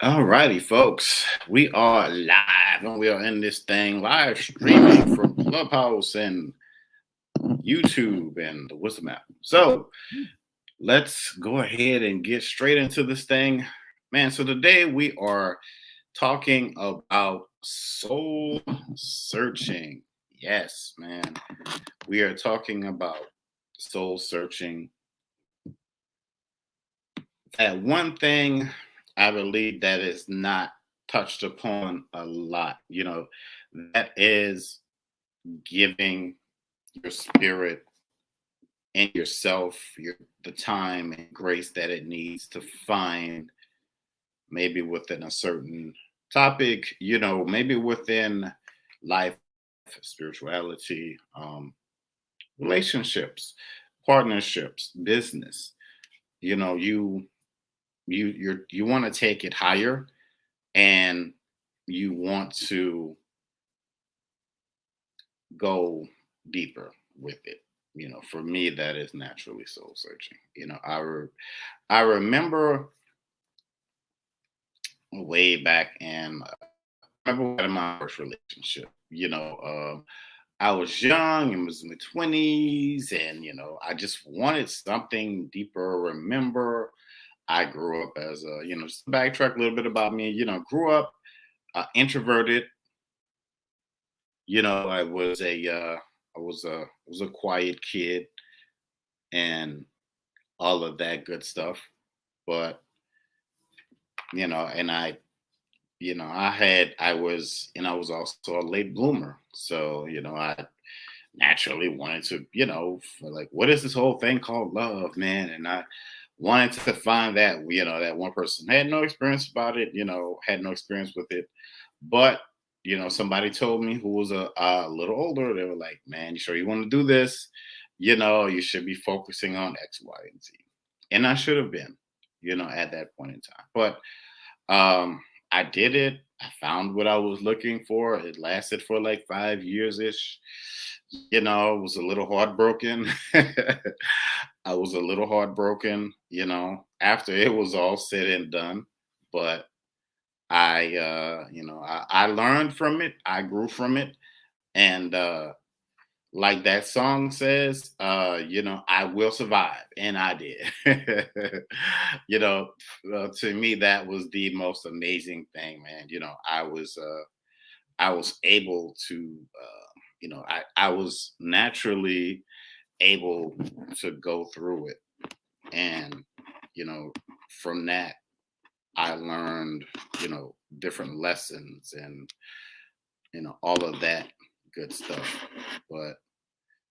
All righty, folks. We are live and we are in this thing live streaming from Clubhouse and YouTube and the Wisdom app. So let's go ahead and get straight into this thing. Man, so today we are talking about soul searching. Yes, man. We are talking about soul searching. That one thing I believe that is not touched upon a lot, that is giving your spirit and yourself the time and grace that it needs to find maybe within a certain topic, maybe within life, spirituality, relationships, partnerships, business. You know, you want to take it higher, and you want to go deeper with it. For me, that is naturally soul searching. I remember way back in, I remember in my first relationship. I was young and was in the 20s, and I just wanted something deeper. Remember, I grew up as a, just to backtrack a little bit about me. Grew up introverted. I was a quiet kid and all of that good stuff. But and I was also a late bloomer. So I naturally wanted to, like, what is this whole thing called love, man? And I wanted to find that, that one person had no experience about it, had no experience with it. But somebody told me, who was a little older, they were like, man, you sure you want to do this? You should be focusing on X, Y, and Z. And I should have been, at that point in time. But I did it. I found what I was looking for. It lasted for like 5 years ish. I was a little heartbroken. I was a little heartbroken, after it was all said and done. But I learned from it. I grew from it. And like that song says, I will survive. And I did. you know, to me, that was the most amazing thing, man. I was able to, I was naturally able to go through it. And, from that, I learned, different lessons and, all of that good stuff. But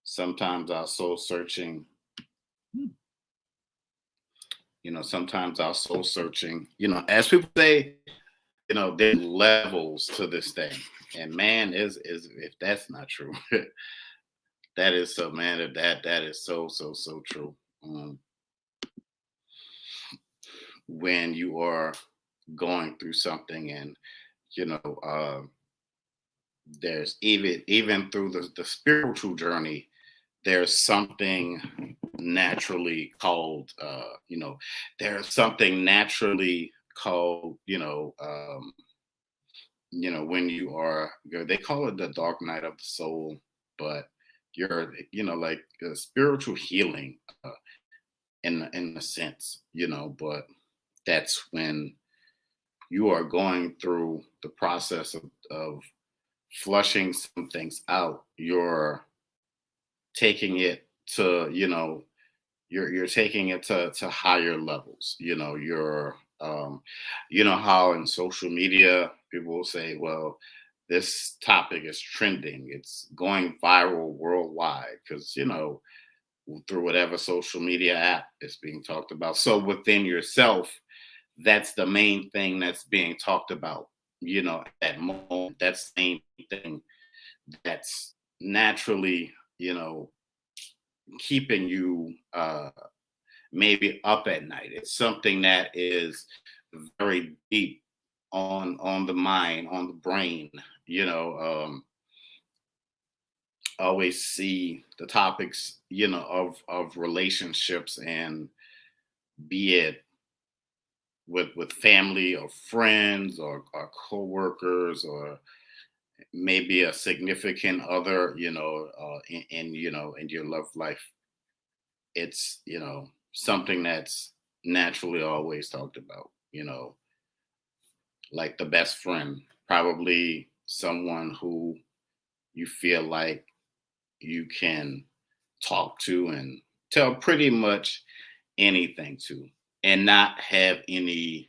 sometimes our soul searching, sometimes our soul searching, as people say, there's levels to this thing. And man, is if that's not true, that is so, man, that is so true. When you are going through something, and you know uh, there's even through the spiritual journey, there's something naturally called, there's something naturally called, when they call it the dark night of the soul. But you're, like spiritual healing, in a sense, but that's when you are going through the process of flushing some things out. You're taking it to, you're taking it to higher levels. How in social media people will say, well, this topic is trending, it's going viral worldwide, because through whatever social media app is being talked about. So within yourself, that's the main thing that's being talked about, at that moment. That's the main thing that's naturally, keeping you maybe up at night. It's something that is very deep on the mind, on the brain. Always see the topics, of relationships, and be it with family or friends or coworkers or maybe a significant other, in your love life. It's, something that's naturally always talked about, like the best friend, probably someone who you feel like you can talk to and tell pretty much anything to, and not have any,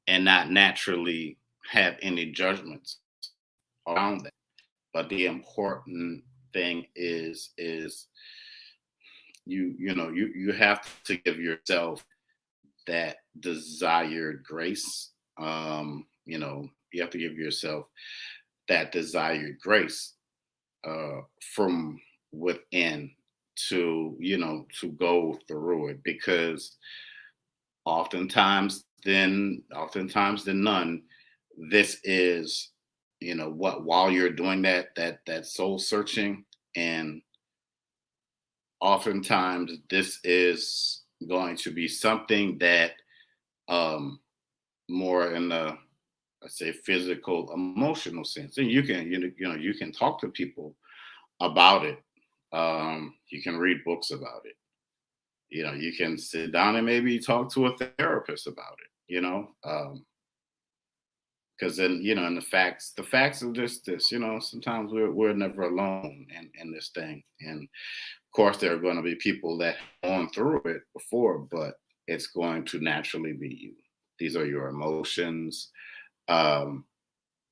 and not naturally have any judgments around that. But the important thing is you have to give yourself that desired grace. You have to give yourself that desired grace from within to go through it, because oftentimes than none, this is, what, while you're doing that soul searching, and oftentimes this is going to be something that, um more in the, I say, physical emotional sense, and you can talk to people about it. You can read books about it. You can sit down and maybe talk to a therapist about it. Because then, and the facts are just this. Sometimes we're never alone in this thing, and of course there are going to be people that have gone through it before, but it's going to naturally be you. These are your emotions. Um,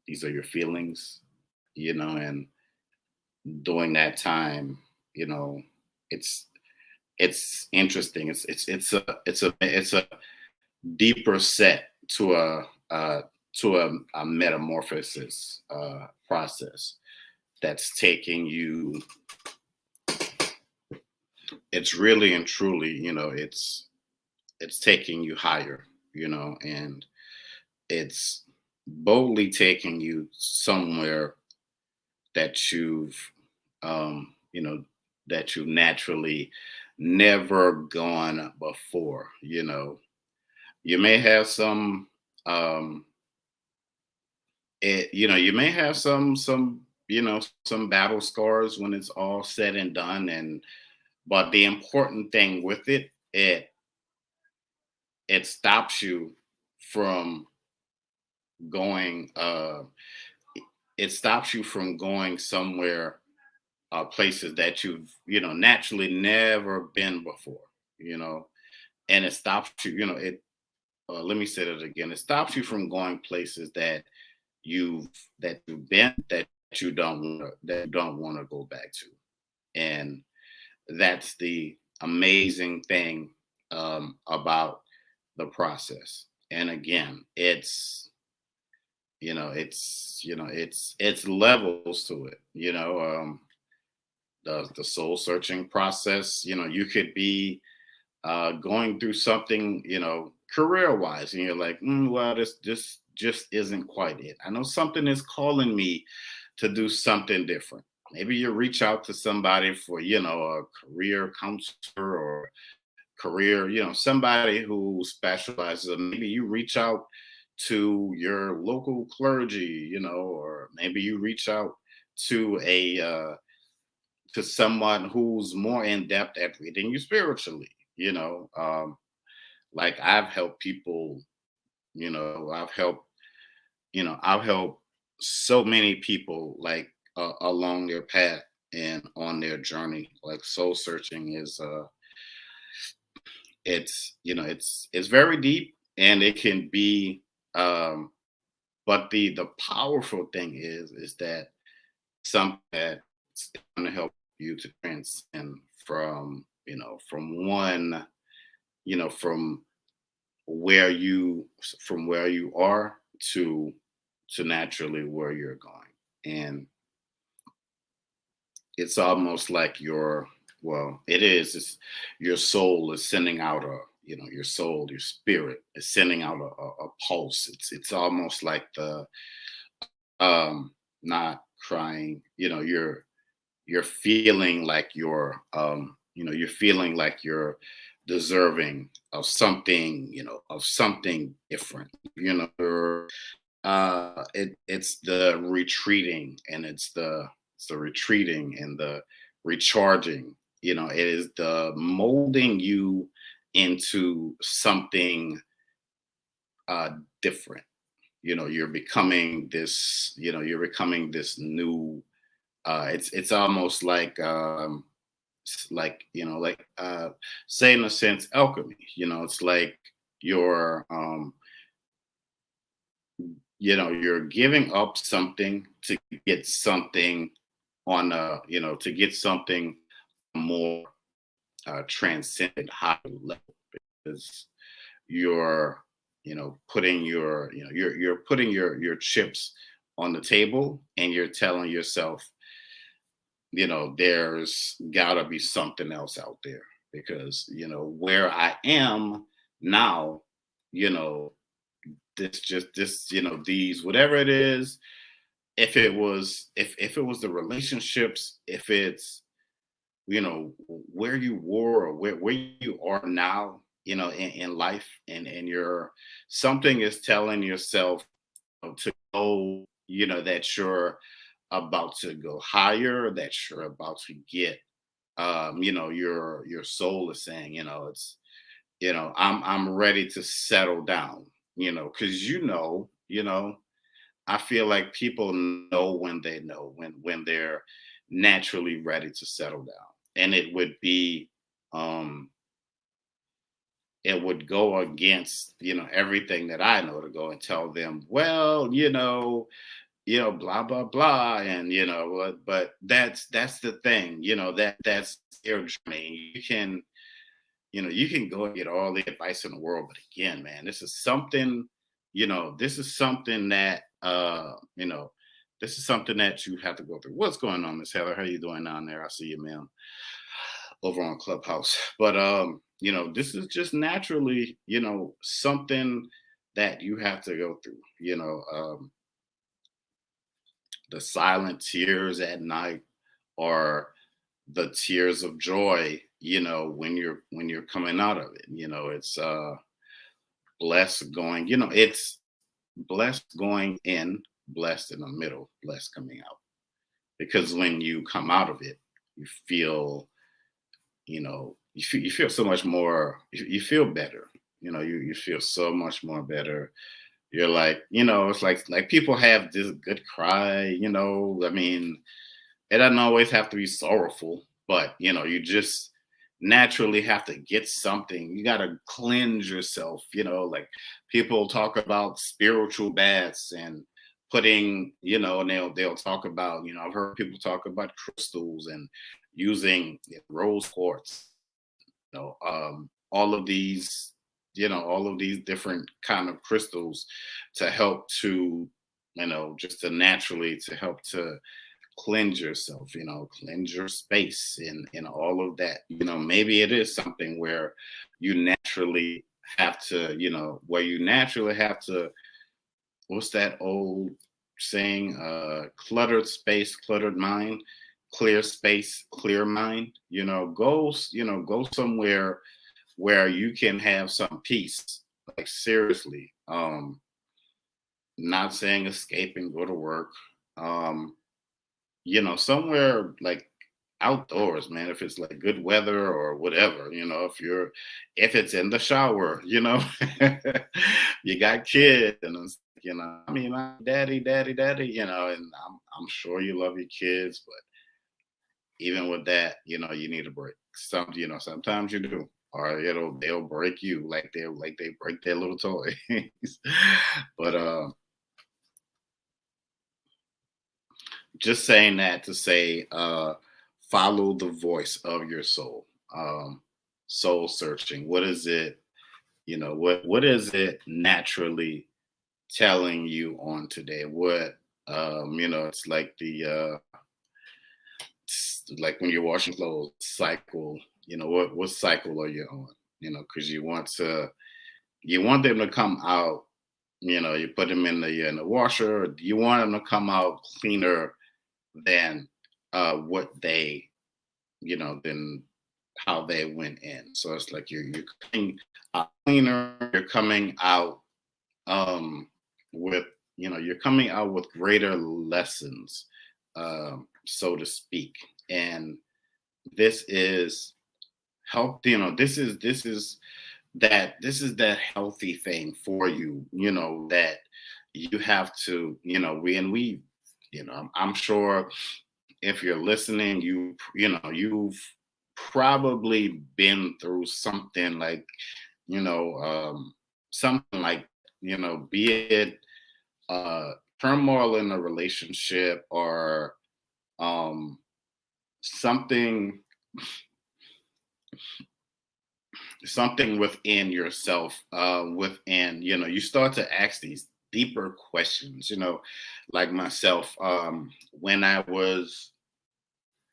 these are your feelings. And during that time, you know, it's it's interesting. It's a deeper set to a metamorphosis process that's taking you. It's really and truly, it's taking you higher, and it's boldly taking you somewhere that um, you know, you've naturally never gone before. You may have some, um, you may have some battle scars when it's all said and done, and but the important thing with it stops you from going. It stops you from going somewhere, places that you've naturally never been before. You know, and it stops you. It. Let me say that again. It stops you from going places you've you've been that you don't want to go back to, and that's the amazing thing about the process. And again, it's levels to it. The soul searching process. You could be going through something, career wise, and you're like, well, this just isn't quite it. I know something is calling me to do something different. Maybe you reach out to somebody for, a career counselor or career, somebody who specializes. Or maybe you reach out to your local clergy, or maybe you reach out to to someone who's more in depth at reading you spiritually. Like I've helped people, I've helped so many people, like along their path and on their journey. Like soul searching is it's very deep, and it can be, um but the powerful thing is that something that's going to help you to transcend from one, from where you are to naturally where you're going. And it's almost like it's your soul is sending out your soul, your spirit is sending out a pulse. It's almost like the, not crying, you're feeling like you're feeling like you're deserving of something, of something different. It's the retreating, and it's the retreating and the recharging. It is the molding you into something uh different. You're becoming this new, it's almost like, say, in a sense, alchemy. It's like you're you're giving up something to get something to get something more transcendent, higher level. Because you're you're putting your chips on the table, and you're telling yourself, there's got to be something else out there, because where I am now, you know these, whatever it is, if it was the relationships, if it's where you were, or where you are now, in life, and you're something is telling yourself to go, that you're about to go higher, that you're about to get, your soul is saying, it's, I'm ready to settle down, because I feel like people know when they know when they're naturally ready to settle down. And um it would go against, everything that I know, to go and tell them, well, blah blah blah, and but that's the thing, that's their journey. You can go and get all the advice in the world, but again, man, this is something that this is something that you have to go through. What's going on, Miss Heather? How you doing down there? I see you, ma'am, over on Clubhouse. But this is just naturally, something that you have to go through. The silent tears at night, or the tears of joy, when you're coming out of it. It's blessed going, it's blessed going in, blessed in the middle, blessed coming out. Because when you come out of it, you feel, you feel so much more, you feel better. You feel so much more better. You're like, it's like people have this good cry, I mean, it doesn't always have to be sorrowful, but you just naturally have to get something. You got to cleanse yourself. Like, people talk about spiritual baths, and putting, and they'll talk about, I've heard people talk about crystals, and using rose quartz, all of these different kind of crystals, to help to, just to naturally, to help to cleanse yourself, cleanse your space, and all of that. Maybe it is something where you naturally have to, what's that old saying, cluttered space, cluttered mind, clear space, clear mind. Go somewhere where you can have some peace. Like, seriously, not saying escape and go to work. um Somewhere like outdoors, man. If it's like good weather or whatever, if it's in the shower, you got kids, and it's, I mean, daddy, daddy, daddy, and I'm sure you love your kids, but even with that, you need a break. Sometimes you do, or they'll break you, like they break their little toys. But just saying that to say, follow the voice of your soul. Soul searching. What is it? What is it naturally telling you on today? It's like like when you're washing clothes, cycle. What cycle are you on? Because you want them to come out. You put them in the washer. You want them to come out cleaner than what they, than how they went in. So it's like you're coming out cleaner, you're coming out with, you're coming out with greater lessons, so to speak. And this is help, this is that healthy thing for you, that you have to, we I'm sure if you're listening, you've probably been through something like, you know, something like, be it uh turmoil in a relationship, or um something something within yourself, within, you start to ask these deeper questions, like myself, when I was,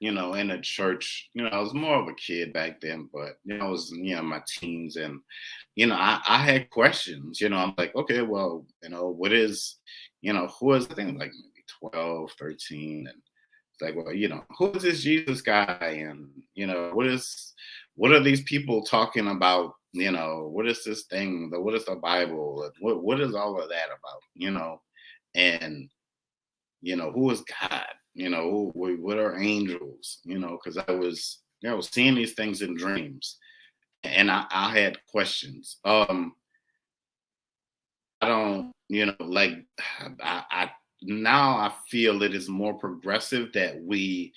in a church. I was more of a kid back then, but I was, in my teens, and I had questions. I'm like, okay, well, what is, who is, I think like maybe 12, 13, and it's like, well, who is this Jesus guy, and what are these people talking about? What is this thing? What is the Bible? What is all of that about? And who is God? What are angels? Because I was seeing these things in dreams, and I had questions. I don't, like, I now I feel it is more progressive that we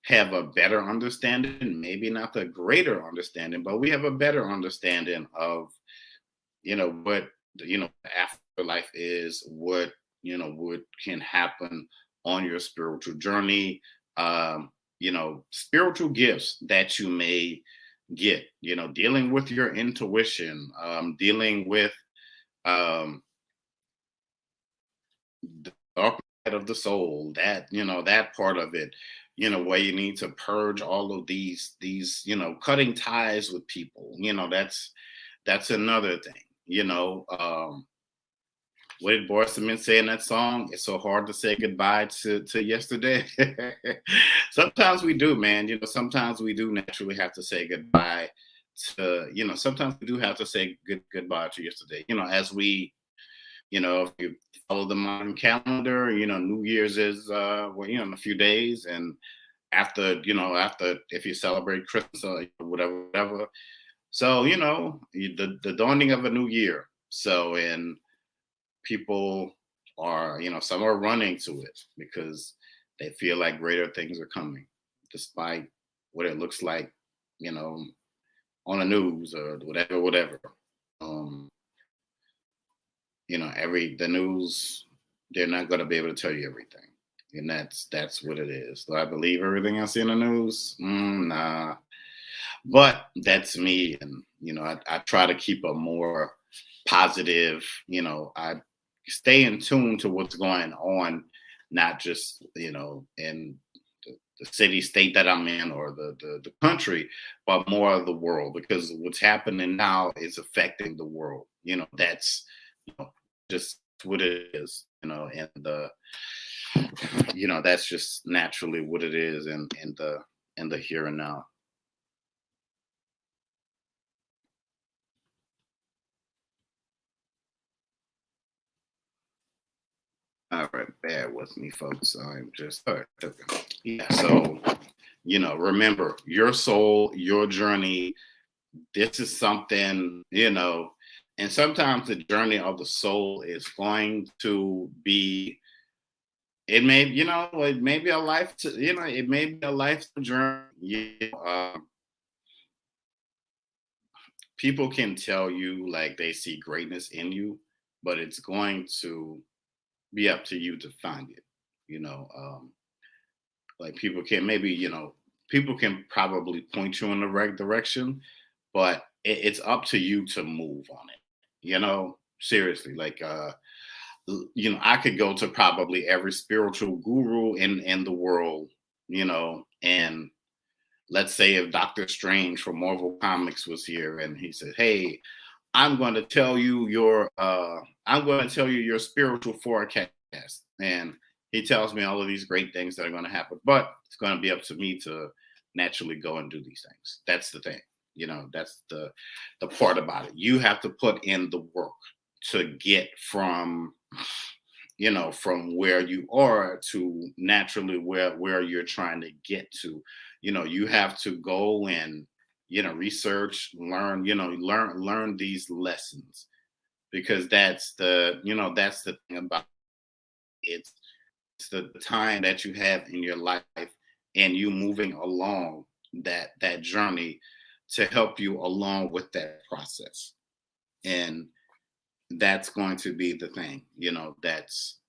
have a better understanding, maybe not the greater understanding, but we have a better understanding of, what, afterlife is, what can happen on your spiritual journey, spiritual gifts that you may get, dealing with your intuition, dealing with um, the dark side of the soul, that, that part of it, where you need to purge all of these, cutting ties with people, that's another thing, what did Boyz II Men say in that song? It's so hard to say goodbye to yesterday. Sometimes we do, man. Sometimes we do naturally have to say goodbye to, sometimes we do have to say goodbye to yesterday. As we, if you follow the modern calendar, New Year's is, well, in a few days, and after if you celebrate Christmas or whatever. So the dawning of a new year. So, and people are, some are running to it because they feel like greater things are coming, despite what it looks like, you know, on the news or whatever. Um, every the news, they're not going to be able to tell you everything, and that's what it is. Do I believe everything I see in the news? Nah, but that's me, and I try to keep a more positive. I stay in tune to what's going on, not just in the city state that I'm in, or the country, but more of the world, because what's happening now is affecting the world. That's just what it is. And that's just naturally what it is, in the here and now. All right, bear with me, folks. I'm just all right, okay. Yeah. So remember, your soul, your journey. This is something, and sometimes the journey of the soul is going to be. It may, it may be a life. It may be a life journey. People can tell you like they see greatness in you, but it's going to be up to you to find it. Like people can probably point you in the right direction, but it's up to you to move on it. Seriously, like I could go to probably every spiritual guru in the world, and let's say if Doctor Strange from Marvel Comics was here and he said, "Hey, I'm going to tell you your spiritual forecast," and he tells me all of these great things that are going to happen, but it's going to be up to me to naturally go and do these things. That's the thing. That's the part about it. You have to put in the work to get from where you are to naturally where you're trying to get to. You have to go and research, learn these lessons, because that's the thing about it. It's the time that you have in your life, and you moving along that journey to help you along with that process. And that's going to be the thing, that's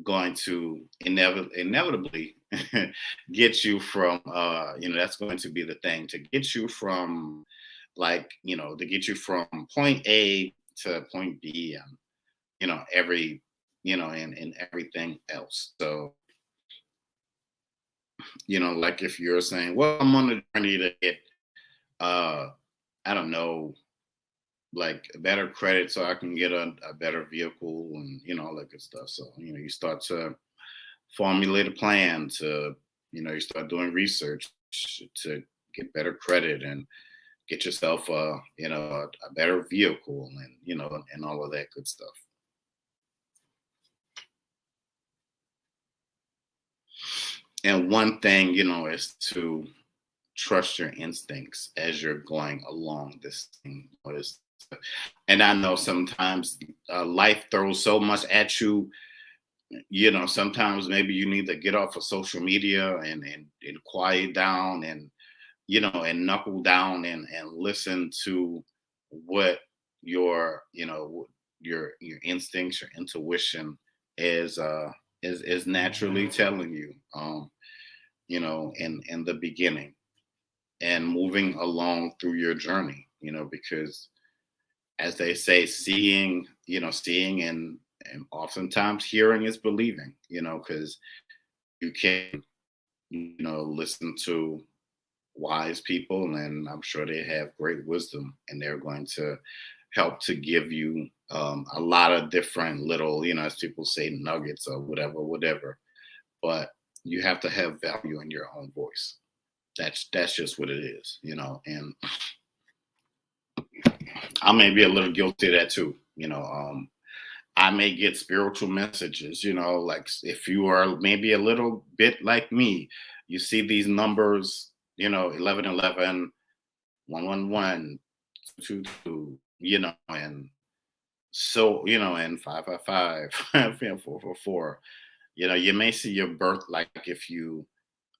going to inevitably get you from that's going to be the thing to get you from, to get you from point A to point B, and every and everything else. So like if you're saying, well, I'm on a journey to get uh I don't know, like better credit so I can get a better vehicle, and all that good stuff. So you start to formulate a plan to, you start doing research to get better credit and get yourself a better vehicle, and and all of that good stuff. And one thing, is to trust your instincts as you're going along this thing. And I know sometimes life throws so much at you. Sometimes maybe you need to get off of social media and quiet down, and and knuckle down and listen to what your instincts, your intuition is naturally telling you, in the beginning, and moving along through your journey, because as they say, seeing and oftentimes hearing is believing, because you can, listen to wise people, and I'm sure they have great wisdom, and they're going to help to give you a lot of different little, as people say, nuggets or whatever. But you have to have value in your own voice. That's just what it is, and I may be a little guilty of that too. I may get spiritual messages, like if you are maybe a little bit like me, you see these numbers, 1111, 111, 222, and so, and 555, 444. You may see your birth, like if you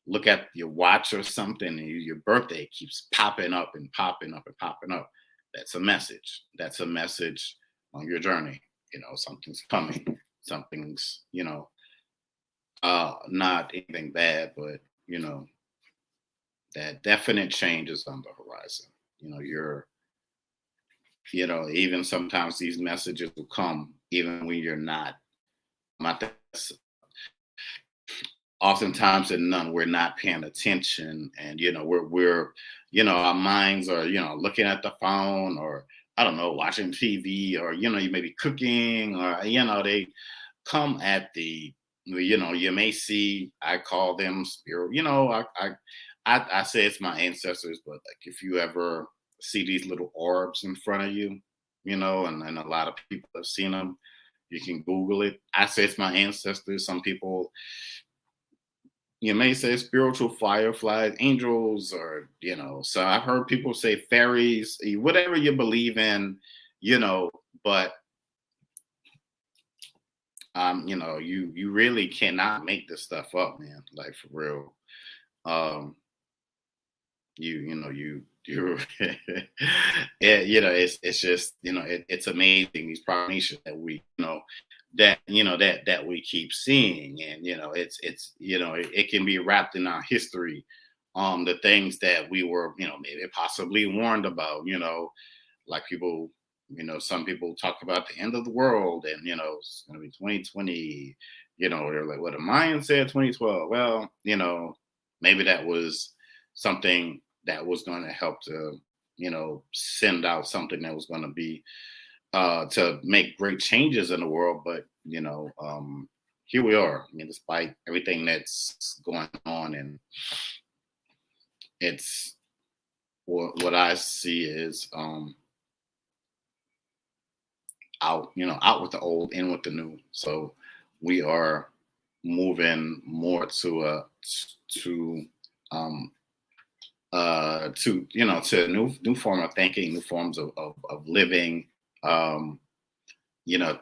look at your watch or something, and your birthday keeps popping up and popping up and popping up. That's a message. That's a message on your journey. Something's coming. Something's, not anything bad, but that definite change is on the horizon. You're, even sometimes these messages will come even when you're not. I think oftentimes in none, we're not paying attention, and we're our minds are looking at the phone, or I don't know, watching TV, or you may be cooking, or they come at the, you may see, I call them spirit, I say it's my ancestors, but like if you ever see these little orbs in front of you, and a lot of people have seen them, you can Google it. I say it's my ancestors. Some people, you may say spiritual fireflies, angels, or so I've heard people say fairies, whatever you believe in, but you really cannot make this stuff up, man. Like for real. Um, you yeah, it's just it's amazing, these premonitions that we that we keep seeing, and it's it can be wrapped in our history, the things that we were maybe possibly warned about, like people, some people talk about the end of the world, and it's going to be 2020, they're like, what, the Mayan said 2012. Well, maybe that was something that was going to help to send out something that was going to be to make great changes in the world. But here we are. I mean, despite everything that's going on, and it's what I see is out, out with the old, in with the new. So we are moving more to um to new form of thinking, new forms of living. um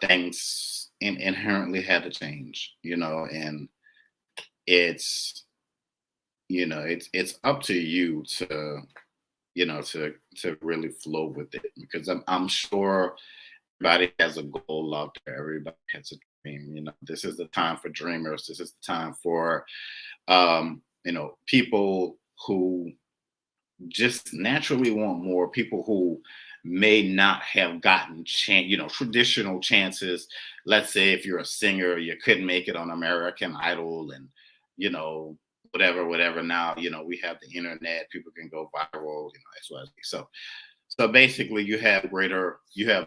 Things inherently had to change, and it's it's up to you to to really flow with it, because I'm sure everybody has a goal out there, everybody has a dream. This is the time for dreamers, this is the time for people who just naturally want more, people who may not have gotten traditional chances. Let's say if you're a singer, you couldn't make it on American Idol, and you know whatever. Now we have the internet, people can go viral, that's what I think. So basically you have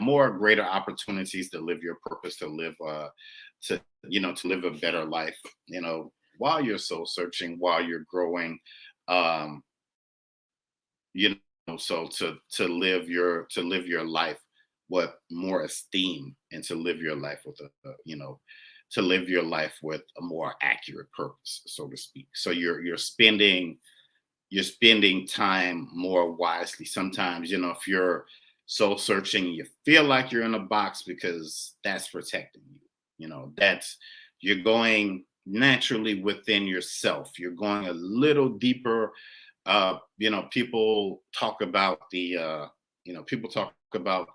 more greater opportunities to live your purpose, to live to live a better life, while you're soul searching, while you're growing. um you so to live your life with more esteem, and to live your life with to live your life with a more accurate purpose, so to speak. So you're spending time more wisely. Sometimes, if you're soul searching, you feel like you're in a box because that's protecting you. That's You're going naturally within yourself. You're going a little deeper. People talk about people talk about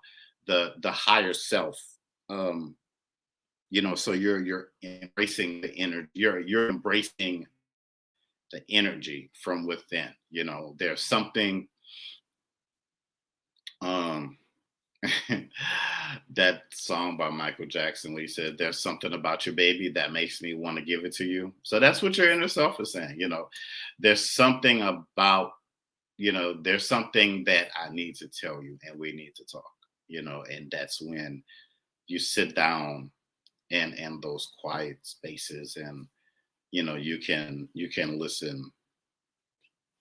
the higher self. Um, so you're embracing the inner. You're embracing the energy from within. There's something um that song by Michael Jackson where he said, "There's something about your baby that makes me want to give it to you." So that's what your inner self is saying. There's something about, there's something that I need to tell you, and we need to talk. And that's when you sit down in those quiet spaces, and you can listen.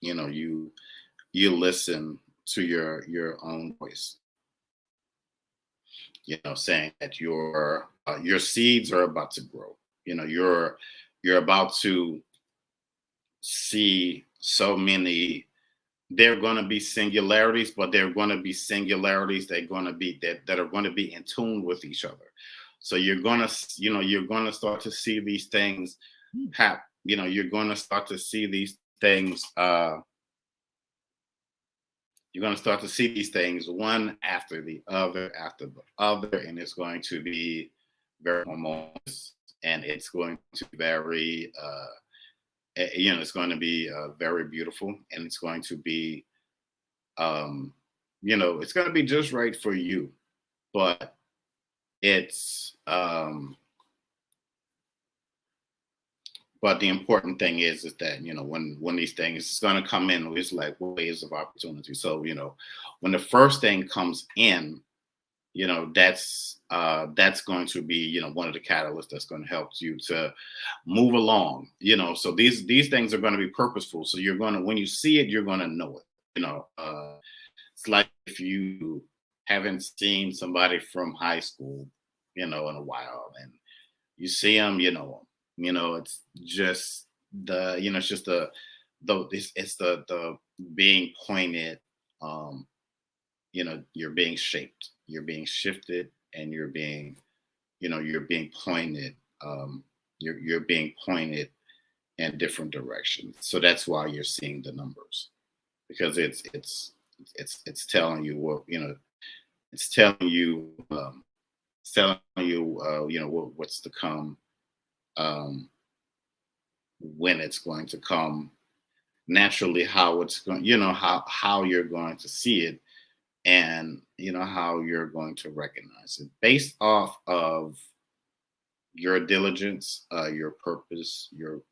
You listen to your own voice, saying that your seeds are about to grow. You're about to see so many. There are going to be singularities, but there are going to be singularities that are going to be in tune with each other. So you're going to start to see these things happen. You're going to start to see these things. You're going to start to see these things one after the other, and it's going to be very harmonious, and it's going to be very, it's going to be very beautiful, and it's going to be, it's going to be just right for you. But it's, but the important thing is that when these things it's going to come in, it's like waves of opportunity. So when the first thing comes in, that's going to be one of the catalysts that's going to help you to move along. So these things are going to be purposeful. So you're going to, when you see it, you're going to know it. It's like if you haven't seen somebody from high school in a while, and you see them, it's just it's just it's the being pointed. You're being shaped, you're being shifted, and you're being pointed. You're being pointed in different directions. So that's why you're seeing the numbers, because it's telling you what it's telling you what's to come, um, when it's going to come, naturally, how it's going, how you're going to see it, and how you're going to recognize it based off of your diligence, your purpose, your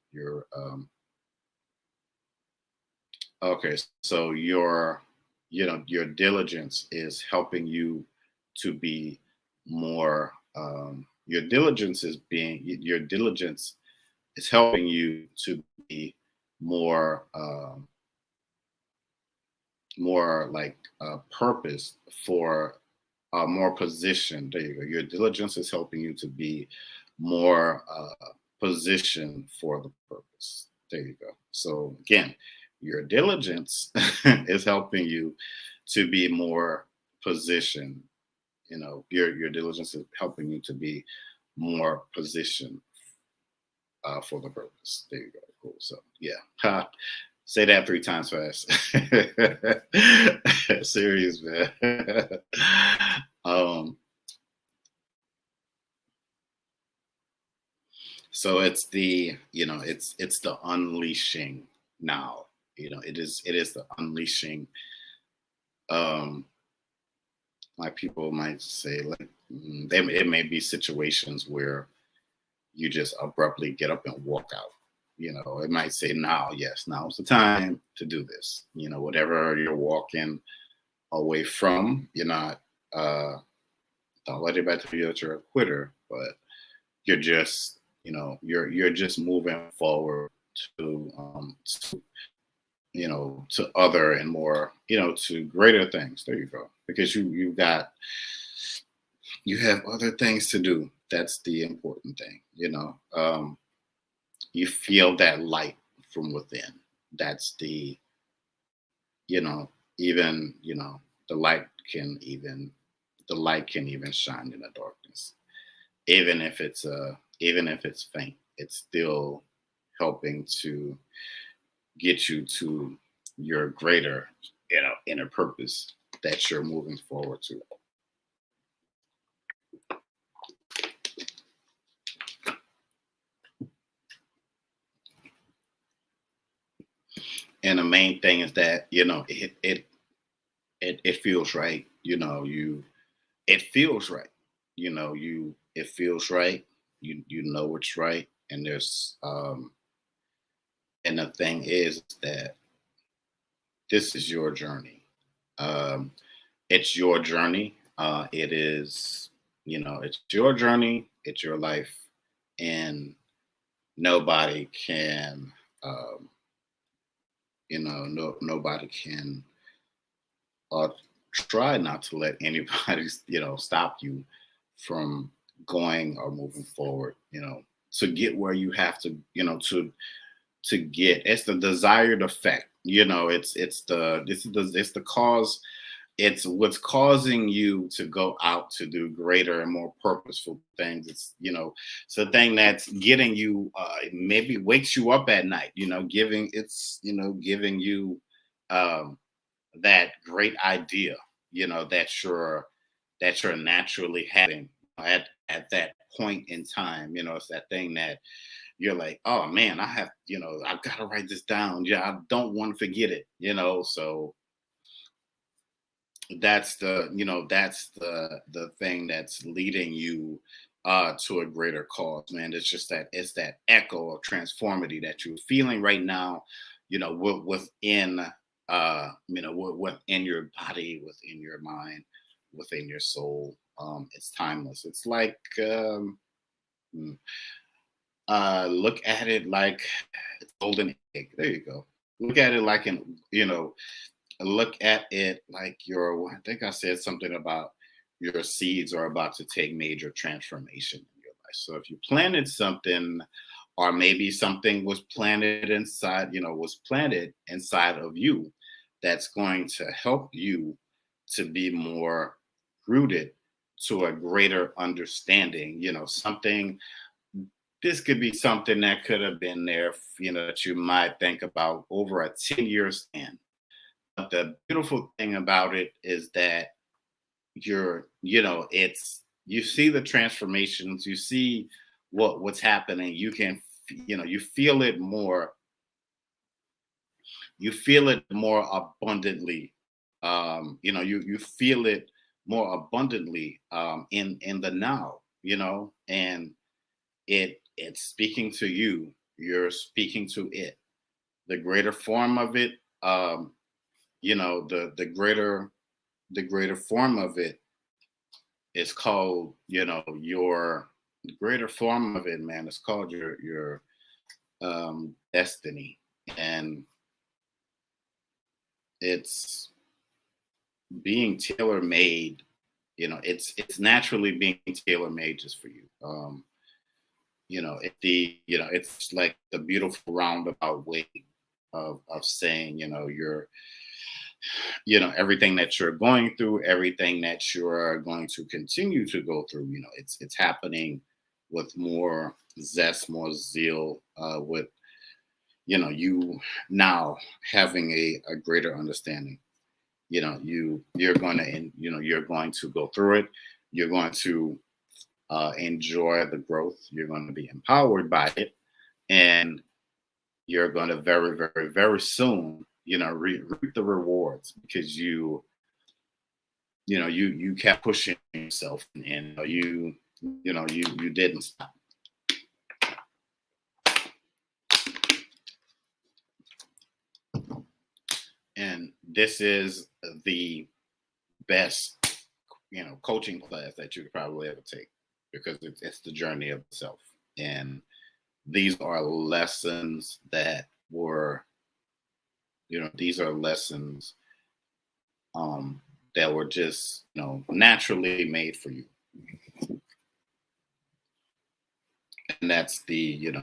okay. So your diligence is helping you to be more. Your diligence is helping you to be more. more like purpose for more position. There you go. Your diligence is helping you to be more positioned for the purpose. There you go. So again, your diligence is helping you to be more positioned. Your diligence is helping you to be more positioned for the purpose. There you go. Cool. So yeah. Ha. Say that 3 times fast. Serious, man. um, so it's the unleashing now. It is the unleashing. Um, like people might say, like it may be situations where you just abruptly get up and walk out. It might say, now, yes, now's the time to do this. Whatever you're walking away from, you're not, don't let anybody tell you that you're a quitter, but you're just, you're just moving forward to other and more, to greater things. There you go. Because you have other things to do. That's the important thing. You feel that light from within. That's you know even the light can even the light can even shine in the darkness, even if it's faint. It's still helping to get you to your greater inner purpose that you're moving forward to. And the main thing is that it feels right. It feels right. It feels right. You know it's right. And the thing is that this is your journey. Um, it's your journey. It's your journey. It's your life, and nobody can. Um, nobody can try not to let anybody stop you from going or moving forward, to get where you have to, to get. It's the desired effect. It's the cause. It's what's causing you to go out to do greater and more purposeful things. It's the thing that's getting you, maybe wakes you up at night, giving you um that great idea, that you're naturally having at that point in time. It's that thing that you're like, oh man, I've got to write this down. Yeah, I don't want to forget it. So that's the thing that's leading you to a greater cause, man. It's that echo of transformity that you're feeling right now, within within your body, within your mind, within your soul. It's timeless. It's like mm, look at it like it's golden egg. There you go. Look at it like look at it like I think I said something about your seeds are about to take major transformation in your life. So if you planted something, or maybe something was planted inside of you, that's going to help you to be more rooted to a greater understanding. This could be something that could have been there, that you might think about over a 10-year span. But the beautiful thing about it is that it's you see the transformations, you see what's happening. You can, you feel it more abundantly. You feel it more abundantly in the now. And it's speaking to you. You're speaking to it. The greater form of it. The greater form of it is called, your the greater form of it, man. It's called your destiny, and it's being tailor made, it's naturally being tailor made just for you. It's like the beautiful roundabout way of saying, everything that you're going through, everything that you're going to continue to go through, it's happening with more zest, more zeal, with you now having a greater understanding. You're going to go through it. You're going to enjoy the growth. You're going to be empowered by it, and you're going to very, very, very soon, reap the rewards because you kept pushing yourself, and you didn't stop. And this is the best, coaching class that you could probably ever take because it's the journey of self. And these are lessons that were, these are lessons that were just, naturally made for you. And that's you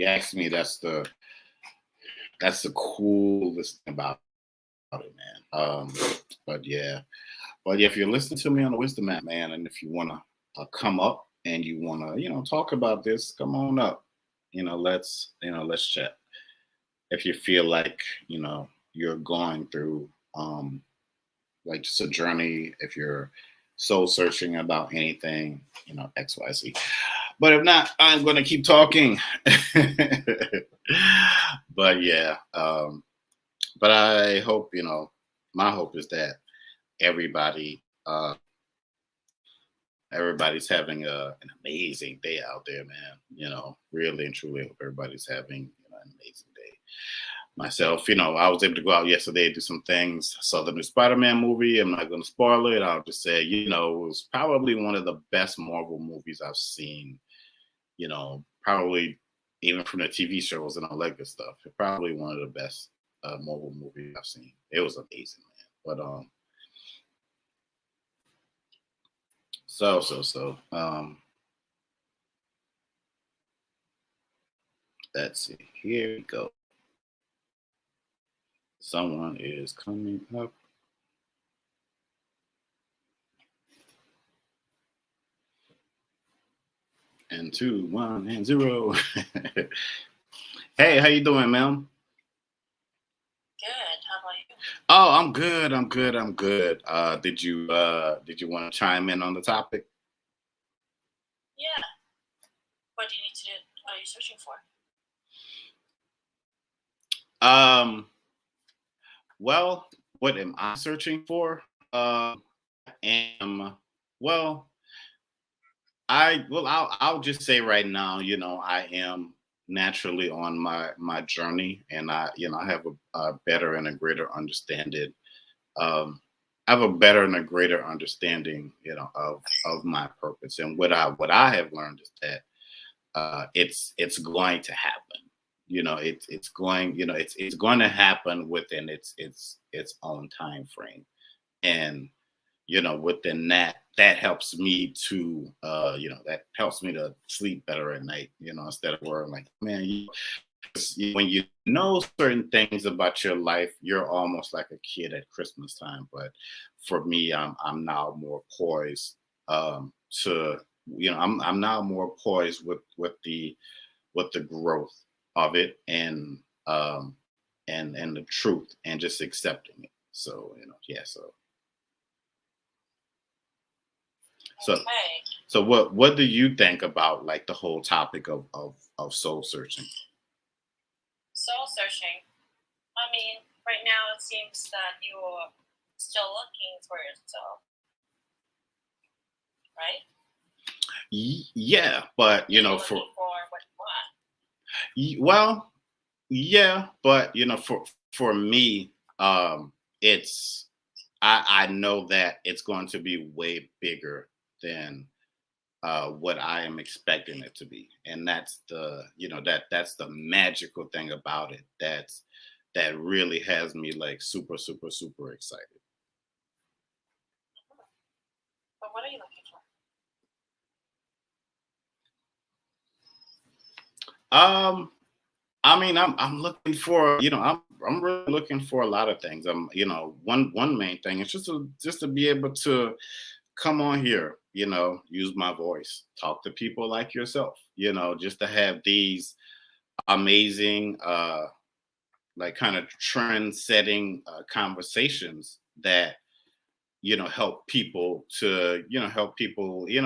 ask me, that's the coolest thing about it, man. But yeah, if you're listening to me on the Wisdom app, man, and if you want to come up and you want to, talk about this, come on up. Let's chat. If you feel like, you're going through, like just a journey, if you're soul searching about anything, X, Y, Z. But if not, I'm going to keep talking. But yeah, but I hope, my hope is that everybody, everybody's having an amazing day out there, man. Really and truly hope everybody's having an amazing day. Myself, I was able to go out yesterday and do some things. Saw the new Spider-Man movie. I'm not going to spoil it. I'll just say, it was probably one of the best Marvel movies I've seen. Probably even from the TV shows and all that good stuff. Probably one of the best Marvel movies I've seen. It was amazing, man. But so let's see. Here we go. Someone is coming up. And 2, 1, and 0. Hey, how you doing, ma'am? Good. How about you? Oh, I'm good. I'm good. Did you want to chime in on the topic? Yeah. What do you need to do? What are you searching for? Well, what am I searching for? Am well, I'll just say right now, I am naturally on my journey, and I have a better and a greater understanding. I have a better and a greater understanding, of my purpose, and what I have learned is that it's going to happen. It's going, it's going to happen within its own time frame, and within that helps me to that helps me to sleep better at night, instead of worrying like, man, when you know certain things about your life, you're almost like a kid at Christmas time. But for me, I'm now more poised, to I'm now more poised with the growth of it, and the truth, and just accepting it. So yeah. So Okay. so what do you think about like the whole topic of soul searching? Soul searching. I mean, right now it seems that you're still looking for yourself, right? Yeah, but You're for looking for what you want. well, yeah, but for me, it's I know that it's going to be way bigger than what I am expecting it to be, and that's that's the magical thing about it. That really has me like super, super, super excited. But what are you looking for? Um, I mean, I'm looking for, I'm really looking for a lot of things. One main thing is just to be able to come on here, use my voice, talk to people like yourself, just to have these amazing, like kind of trend setting conversations that help people,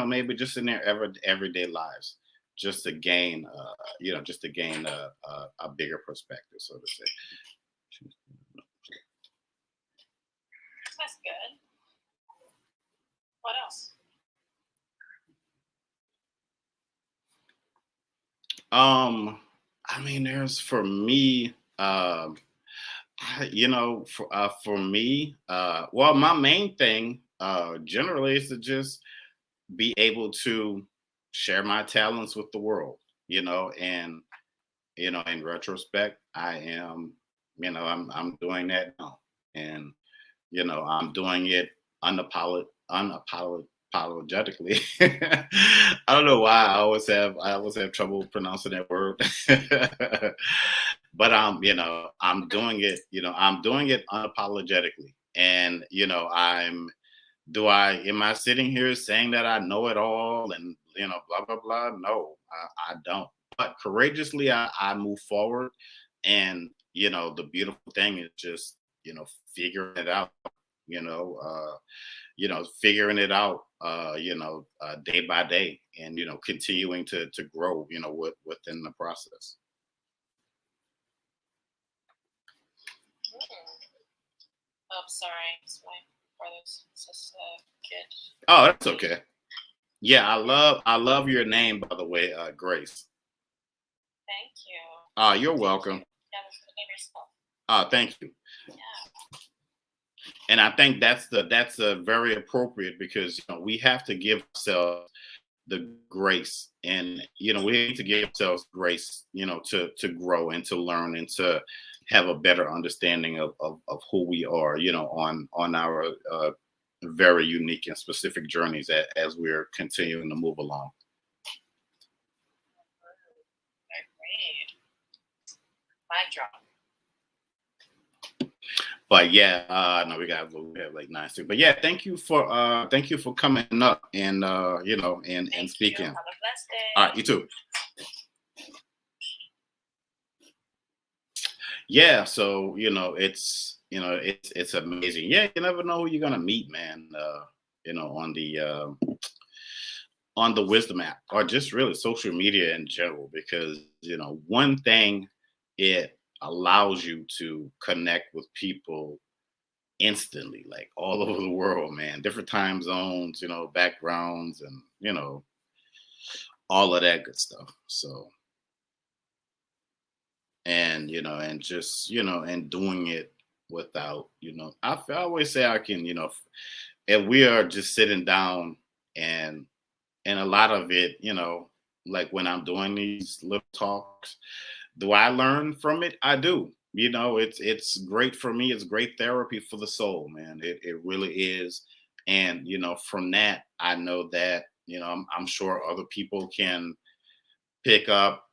maybe just in their everyday lives, just to gain a bigger perspective, so to say. That's good. What else? I mean, there's for me, for me, well, my main thing generally is to just be able to share my talents with the world, and in retrospect, I am, I'm doing that now. And I'm doing it unapologetically. I don't know why I always have trouble pronouncing that word. But I'm doing it unapologetically. And I'm do I am I sitting here saying that I know it all and blah blah blah? No, I don't. But courageously I move forward, and the beautiful thing is just figuring it out. You know, figuring it out. Day by day, and continuing to grow. Within the process. Oh, sorry. It's my brother's sister kid. Oh, that's okay. Yeah, I love your name, by the way, Grace. Thank you. You're Thank you. welcome. Yeah, that's the name yourself. Thank you. Yeah. And I think that's very appropriate, because we have to give ourselves the grace, and we need to give ourselves grace, to grow and to learn and to have a better understanding of who we are, on our very unique and specific journeys, as we're continuing to move along. Agreed. Mic drop. But yeah, no, we have like 9 But yeah, thank you for coming up, and and Thank you. speaking. Have a blessed All day. right, you too. Yeah, so it's amazing. Yeah, you never know who you're gonna meet, man. On the wisdom app, or just really social media in general, because one thing, it allows you to connect with people instantly, like all over the world, man. Different time zones, backgrounds, and all of that good stuff. So, and just and doing it without, I always say I can, if we are just sitting down, and a lot of it, like when I'm doing these little talks, do I learn from it? I do. It's great for me. It's great therapy for the soul, man. It really is. And from that, I know that I'm sure other people can pick up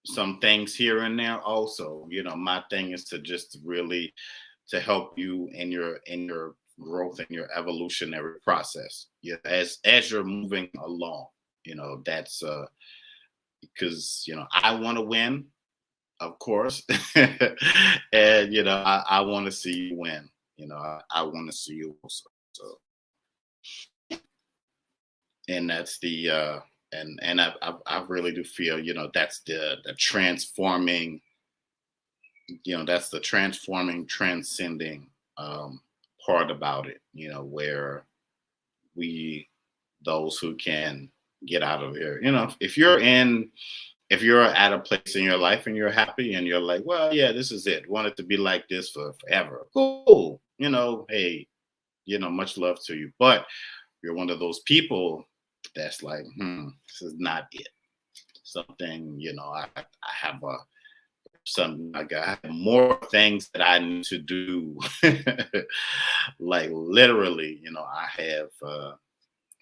some things here and there also. My thing is to just really to help you in your growth and your evolutionary process. Yeah, as you're moving along. That's because I want to win, of course. And I want to see you win. I want to see you also. So, and that's the and I really do feel that's the transforming, that's the transforming, transcending part about it. Where we, those who can get out of here. If you're at a place in your life and you're happy and you're like, well, yeah, this is it. Want it to be like this for forever. Cool. Hey, much love to you. But you're one of those people that's like, this is not it. Something, I have some like I have more things that I need to do. Like literally,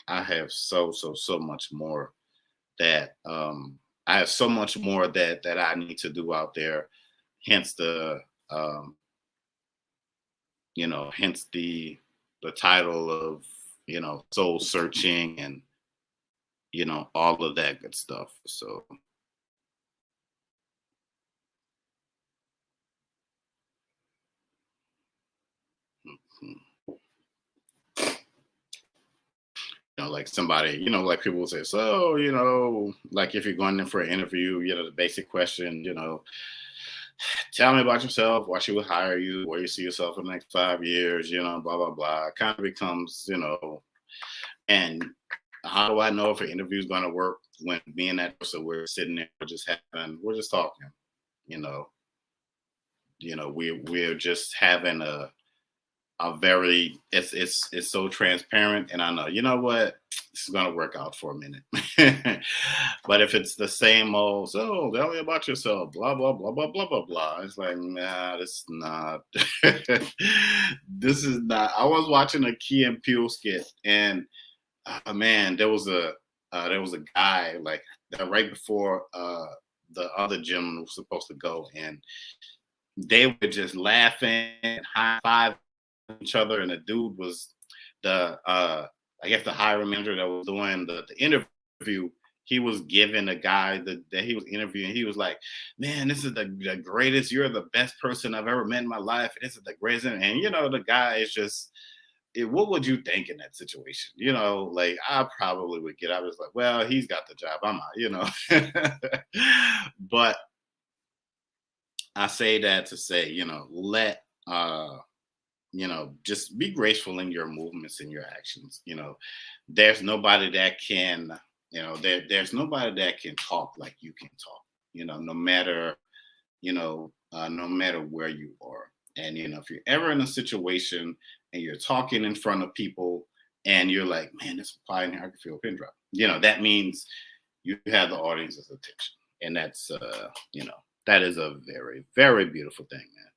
I have so much more that I have so much more that I need to do out there. Hence um, hence the title of soul searching and all of that good stuff. So mm, like somebody, like people will say, so, like if you're going in for an interview, the basic question, tell me about yourself, why she would hire you, where you see yourself in the next 5 years, blah, blah, blah. It kind of becomes, and how do I know if an interview is going to work when me and that person, we're sitting there, we're just talking, you know, we're just having a very it's so transparent, and I know what, this is gonna work out for a minute. But if it's the same old, so tell me about yourself, blah blah blah blah blah blah blah, it's like, nah, this is not. This is not. I was watching a Key and Peele skit, and man, there was a guy like that right before the other gentleman was supposed to go, and they were just laughing and high five each other, and the dude was the I guess the hiring manager that was doing the interview. He was giving the guy that he was interviewing, he was like, man, this is the greatest, you're the best person I've ever met in my life, this is the greatest. And the guy is just, what would you think in that situation? Like I probably would I was like, well, he's got the job, I'm out. But I say that to say, let just be graceful in your movements and your actions. There's nobody that can, there's nobody that can talk like you can talk, no matter, no matter where you are. And, if you're ever in a situation and you're talking in front of people and you're like, man, this fly in here, I can feel a pin drop, that means you have the audience's attention. And that's, that is a very, very beautiful thing, man.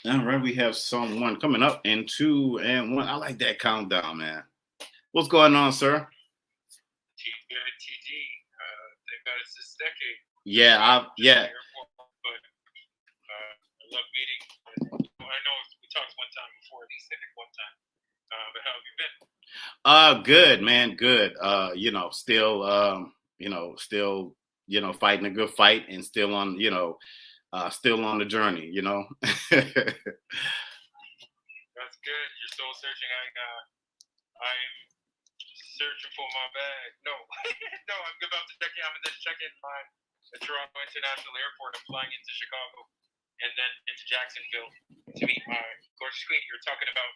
All right, we have someone coming up in 2 and 1. I like that countdown, man. What's going on, sir? Good TG. Thank God it's this decade. Yeah. But I love meeting. I know we talked one time before, at least I think one time. But how have you been? Good, man. Good. Still, fighting a good fight, and still on, still on the journey, That's good. You're soul searching. I'm searching for my bag. No, no, I'm about to check in. I'm just checking the Toronto International Airport. I'm flying into Chicago and then into Jacksonville to meet my gorgeous queen. You're talking about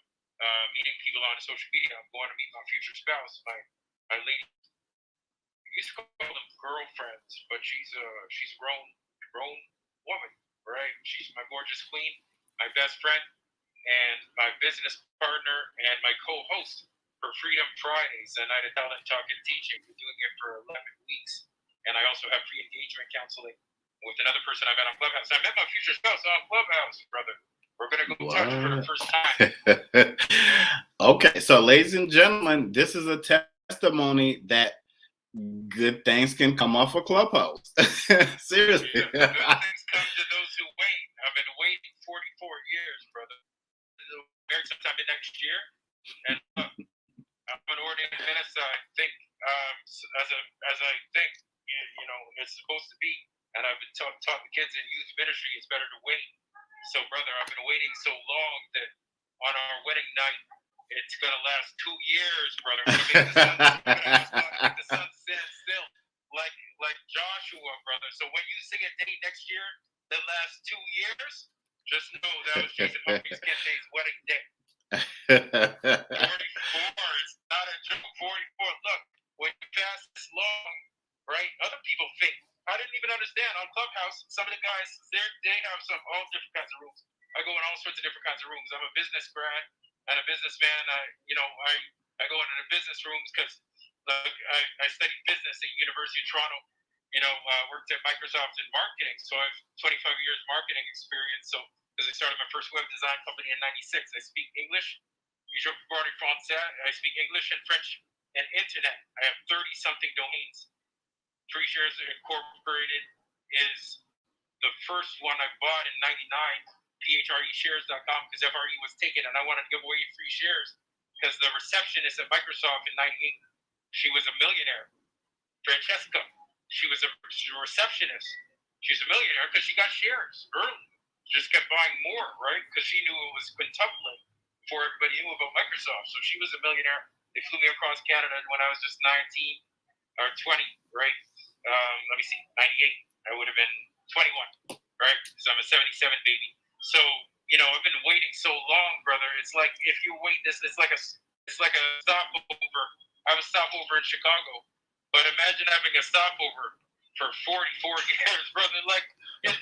meeting people on social media. I'm going to meet my future spouse, my lady. I used to call them girlfriends, but she's grown woman, right? She's my gorgeous queen, my best friend, and my business partner, and my co-host for Freedom Fridays, a night of talent talk and teaching. We're doing it for 11 weeks, and I also have pre-engagement counseling with another person I met on Clubhouse. I met my future spouse on Clubhouse, brother. We're gonna go touch for the first time. Okay, so ladies and gentlemen, this is a testimony that good things can come off a Clubhouse. Seriously. Yeah, good things come to those who wait. I've been waiting 44 years, brother. Married sometime in next year, and I'm an ordained minister. I think as I think it's supposed to be, and I've been taught the kids in youth ministry it's better to wait. So, brother, I've been waiting so long that on our wedding night, it's gonna last 2 years, brother. Make the sun stand still, like Joshua, brother. So when you sing a day next year that lasts 2 years, just know that was Jason Humphrey's Kente's wedding day. 44 is not a joke. 44. Look, when you fast this long, right? Other people think. I didn't even understand on Clubhouse. Some of the guys, they have all different kinds of rooms. I go in all sorts of different kinds of rooms. I'm a business grad and a businessman. I go into the business rooms because I studied business at University of Toronto Worked at Microsoft in marketing, so I have 25 years marketing experience. So, because I started my first web design company in '96, I speak English. Je parle français. I speak English and French and internet. I have 30-something domains. Free Shares Incorporated is the first one I bought in '99. PHREshares.com, because FRE was taken, and I wanted to give away free shares because the receptionist at Microsoft in '98, she was a millionaire. Francesca, she was a receptionist. She's a millionaire because she got shares early. She just kept buying more, right? Because she knew it was quintupling before everybody knew about Microsoft. So she was a millionaire. They flew me across Canada when I was just 19 or 20, right? Let me see, 98. I would have been 21, right? Because I'm a 77 baby. So, I've been waiting so long, brother. It's like if you wait this, it's like a stopover. I have a stopover in Chicago. But imagine having a stopover for 44 years, brother. Like,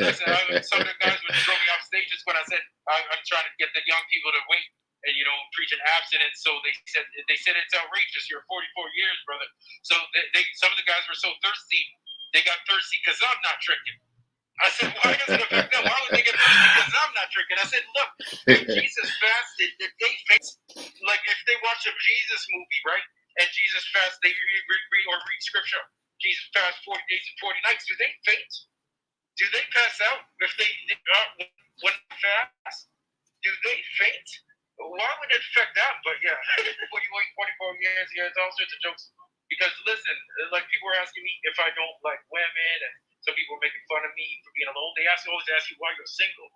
listen, some of the guys would throw me off stages when I said I'm trying to get the young people to wait and preaching abstinence. So they said it's outrageous. You're 44 years, brother. So some of the guys were so thirsty, they got thirsty because I'm not drinking. I said, why does it affect them? Why would they get thirsty because I'm not drinking? I said, look, when Jesus fasted, did they faint? Like if they watch a Jesus movie, right? And Jesus fast, they read scripture. Jesus fast 40 days and 40 nights. Do they faint? Do they pass out if they when they fast? Do they faint? Why would it affect them? But yeah, when you wait 44 years, there's all sorts of jokes. Because listen, like people were asking me if I don't like women, and some people were making fun of me for being alone. They always ask you why you're single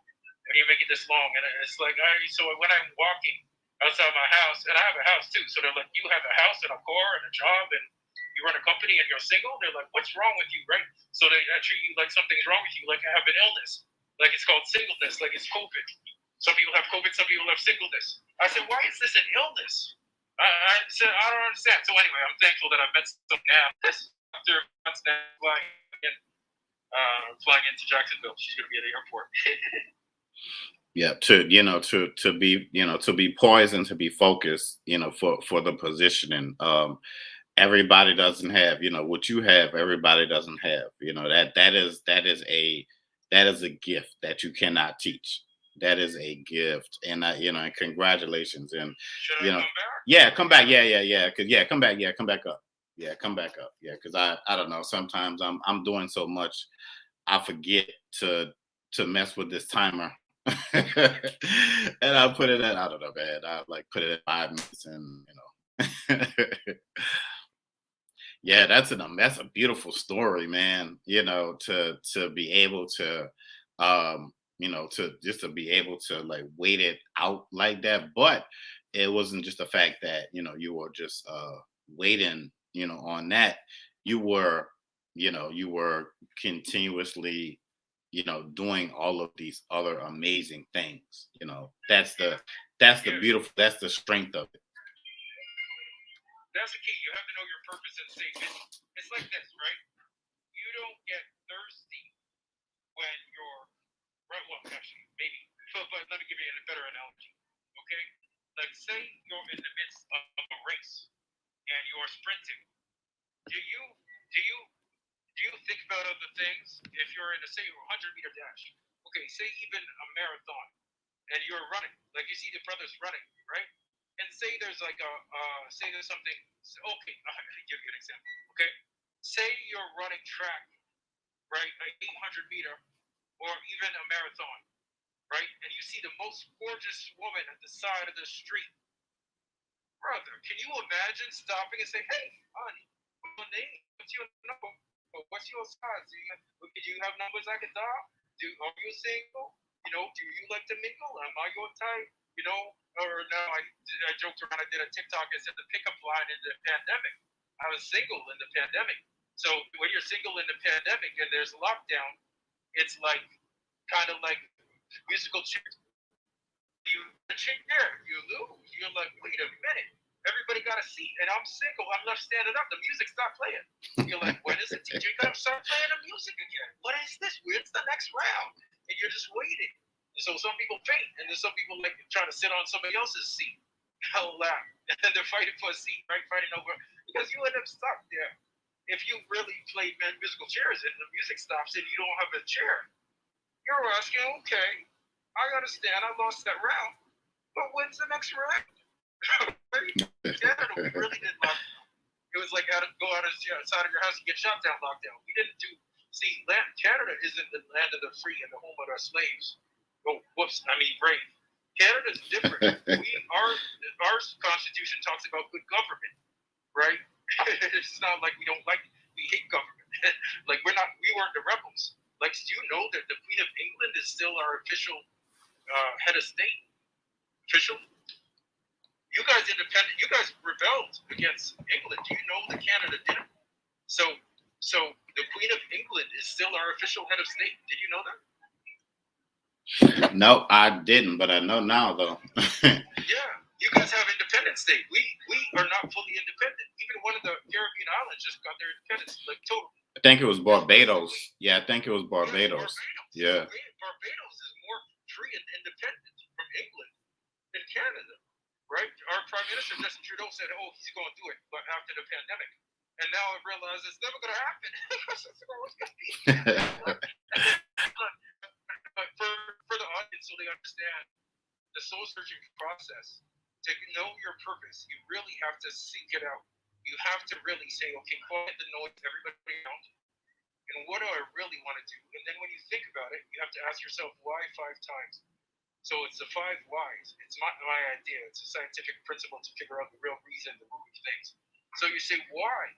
when you make it this long, and it's like so when I'm walking outside my house, and I have a house too. So they're like, you have a house and a car and a job and you run a company and you're single? They're like, what's wrong with you, right? So they treat you like something's wrong with you, like I have an illness. Like it's called singleness, like it's COVID. Some people have COVID, some people have singleness. I said, why is this an illness? I said, I don't understand. So anyway, I'm thankful that I've met some now. After months now, flying into Jacksonville. She's going to be at the airport. Yeah, to be poised and to be focused, for the positioning. Everybody doesn't have, what you have. Everybody doesn't have, that is a gift that you cannot teach. That is a gift, and and congratulations, and Should I come back? yeah, come back, come back, come back up, come back up, because I don't know. Sometimes I'm doing so much, I forget to mess with this timer. And I put it at, I don't know, man. I like put it at 5 minutes, and yeah, that's a beautiful story, man. To be able to, to be able to like wait it out like that. But it wasn't just the fact that you were just waiting, on that. You were continuously doing all of these other amazing things. That's the beautiful, that's the strength of it. That's the key. You have to know your purpose and stay busy. It's like this, right? You don't get thirsty when you're right. Well, actually, maybe. But let me give you a better analogy. Okay, like say you're in the midst of a race and you're sprinting. Do you think about other things if you're in a say 100-meter dash? Okay, say even a marathon, and you're running. Like you see the brothers running, right? And say there's like say there's something. Okay, I'll give you an example. Okay, say you're running track, right? An 800-meter or even a marathon, right? And you see the most gorgeous woman at the side of the street. Brother, can you imagine stopping and say, "Hey, honey, what's your name? What's your number? What's your size? Do you have numbers I can dial? Are you single? Do you like to mingle? Am I your type? Or no, I joked around. I did a TikTok and said the pickup line in the pandemic. I was single in the pandemic. So when you're single in the pandemic and there's lockdown, it's like kind of like musical chairs. You lose. You're like, wait a minute. Everybody got a seat, and I'm single. I'm left standing up. The music stopped playing. You're like, when is the DJ gonna start playing the music again? What is this? Where's the next round? And you're just waiting. So some people faint, and then some people like trying to sit on somebody else's seat. Hell loud. And then they're fighting for a seat, right? Fighting over because you end up stuck there. if you really play musical chairs and the music stops and you don't have a chair, you're asking, okay, I understand I lost that round, but when's the next round? Canada, we really did lockdown. It was like go out outside of your house and get shot down lockdown. We didn't do, Canada isn't the land of the free and the home of our slaves. Oh, whoops, brave. Canada's different. Our constitution talks about good government, right? It's not like we hate government. Like we weren't the rebels. Like, do you know that the Queen of England is still our official head of state? Official? You guys rebelled against England. Do you know that Canada didn't? So the Queen of England is still our official head of state. Did you know that? No, I didn't, but I know now though. Yeah, you guys have independent state. We are not fully independent. Even one of the Caribbean islands just got their independence, like totally. I think it was Barbados. Yeah, I think it was Barbados. Yeah. Barbados is more free and independent from England than Canada, right? Our Prime Minister, Justin Trudeau, said, oh, he's going to do it, but after the pandemic. And now I realize it's never going to happen. But for the audience, so they understand the soul searching process, to know your purpose, you really have to seek it out. You have to really say, okay, quiet the noise, everybody around, and what do I really want to do? And then when you think about it, you have to ask yourself why 5 times. So it's the 5 whys. It's not my idea. It's a scientific principle to figure out the real reason, the root of things. So you say, why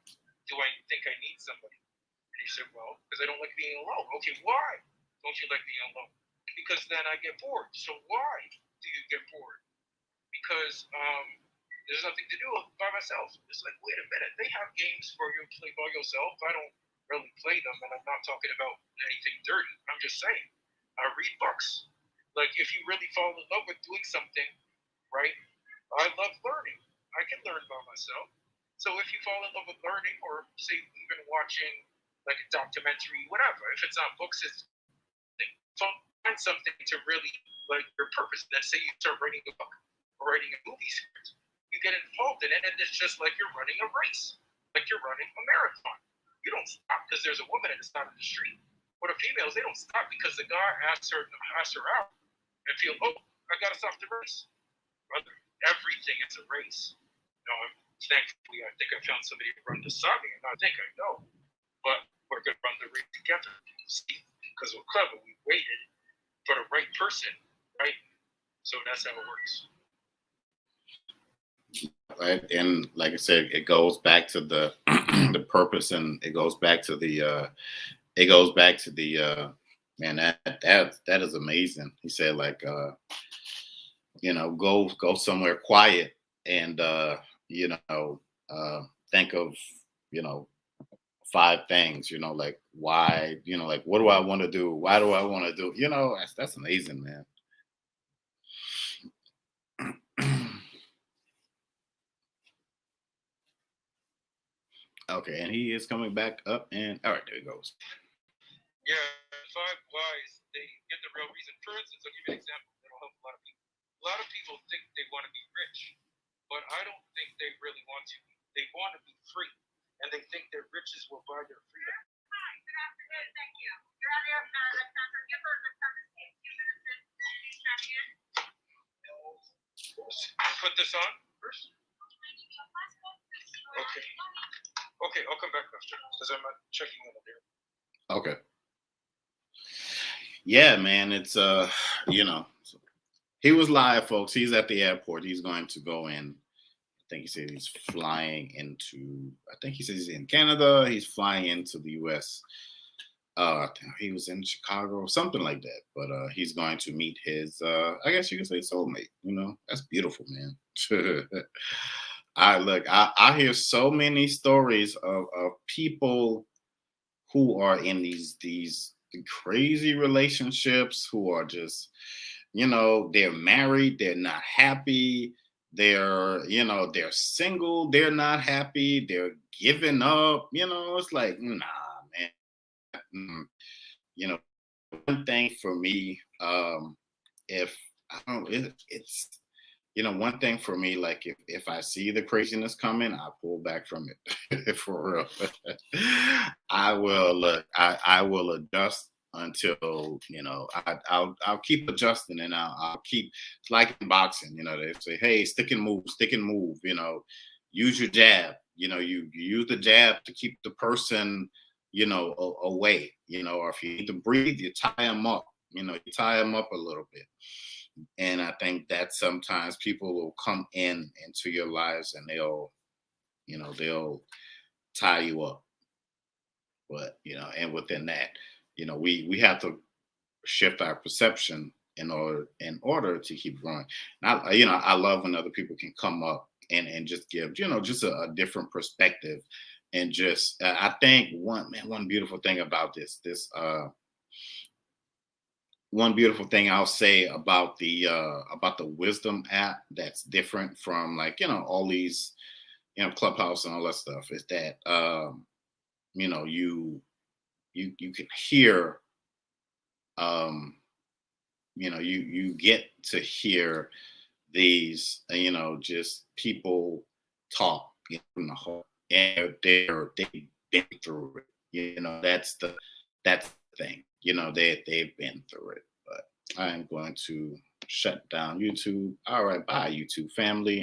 do I think I need somebody? And you say, well, because I don't like being alone. Okay, why don't you like being alone? Because then I get bored. So why do you get bored? Because there's nothing to do by myself. It's like, wait a minute, they have games for you to play by yourself. I don't really play them, and I'm not talking about anything dirty. I'm just saying, I read books. Like, if you really fall in love with doing something, right? I love learning. I can learn by myself. So if you fall in love with learning, or say even watching like a documentary, whatever, if it's not books, it's find something to really like your purpose. Then say you start writing a book or writing a movie script. You get involved in it, and it's just like you're running a race, like you're running a marathon. You don't stop because there's a woman at the side of the street. But the females, they don't stop because the guy asks her out and feel, oh, I gotta stop the race. Brother, everything is a race. Thankfully, I think I found somebody to run beside me, and I think I know. But we're gonna run the race together. See, because we're clever. We waited for the right person, right? So that's how it works. Right, and like I said, it goes back to the the purpose, and it goes back to the man, that is amazing. He said, like, go somewhere quiet and think of 5 things, like why, like what do I want to do? Why do I want to do? That's amazing, man. Okay, and he is coming back up, and all right, there he goes. Yeah, 5 whys, they get the real reason. For instance, I'll give you an example that'll help a lot of people. A lot of people think they want to be rich, but I don't think they really want to. They want to be free, and they think their riches will buy their freedom. Hi, good afternoon. Thank you. You're on air. Put this on first. Okay. Okay, I'll come back after because I'm checking in there. Okay. Yeah, man, it's he was live, folks. He's at the airport. He's going to go in. I think he said he's flying into. I think he says he's in Canada. He's flying into the U.S. He was in Chicago or something like that. But he's going to meet his. I guess you could say soulmate. That's beautiful, man. I hear so many stories of people who are in these crazy relationships, who are just, they're married, they're not happy, they're single, they're not happy, they're giving up, it's like, nah, man. One thing for me, if I don't, it's one thing for me, like if I see the craziness coming, I pull back from it for real. I will adjust until I'll keep adjusting, and I'll keep, it's like in boxing. They say, hey, stick and move. Use your jab. You use the jab to keep the person away. Or if you need to breathe, you tie them up. You tie them up a little bit. And I think that sometimes people will come into your lives and they'll tie you up. But and within that, we have to shift our perception in order to keep growing. And I love when other people can come up and just give just a different perspective. And just I think one beautiful thing about this one beautiful thing I'll say about the wisdom app that's different from, like, all these, Clubhouse and all that stuff, is that you can hear, um you get to hear these, just people talk, from the whole, and they've been through it. That's the thing. They've been through it. But I am going to shut down YouTube. All right, bye, YouTube family.